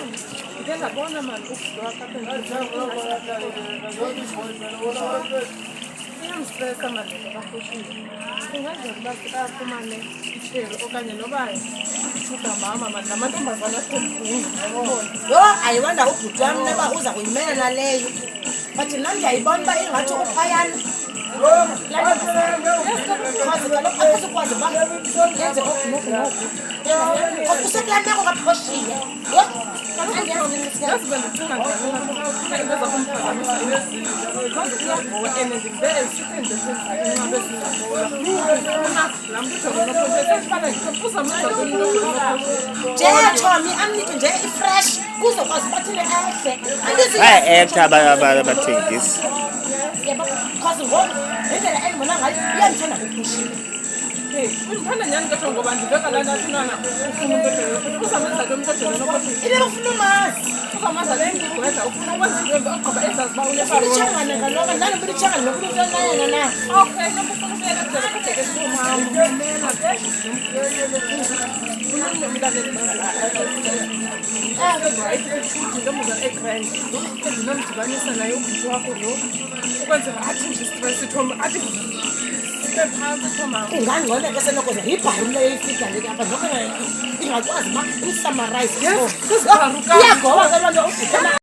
Ngike ngabona manje ukudliwa iyamstressa manje abafushile. Kungenzeka ukuba sifumane isheri okanye noba ishuga mama manje amantombazane asemkhulu. Yho, ayiwanda ubhuti wami neba uza kuyimela naleyo. But nam ndiyayibona uba ingathi uphayana. Akuzukwazi uba yenze oku noku noku. Usekulaa meko kaphoshiwe. Yazi bendicinga njani into eza kumphazamisa uyabhowa and ndivele sithenze senzainqabe singabola laa mntu ujonge nophoshe sefana uzamisa Nje Tommy amnike nje ifresh kuzokwazi uba thina ehle. Bayaektha abathengisi. Yebo, because ngoku indlela endibona ngayo iyandithanda uphushiwe. Undithanda nyhani kodwa ngoba ndiveka laa nto athunana ufuna umntu uzamenza ke umntu ojongene nophoshe Into ufuna umazi. uzamaza le ngigweda ufuna ukwenza into ogqiba ezazi uba unefarona. Litshangana ngaloko ndani bulitshangana nokuba untwanayana na. Okay, noma ufuna ukuyela kudala kodwa ke sinomama umela ke right eshuthi ntombazana egrand endinomdibanisa naye ubhuti wakho lo ukwenzela athi nje istress thoma athi sibe phantsi thomama. Ingangcono ke senokuza yibharu leyo ifika le apha ngoba ingakwazi uba imsummarize. Yes, kuzibharu Iyagoba ke loo nto ubhuti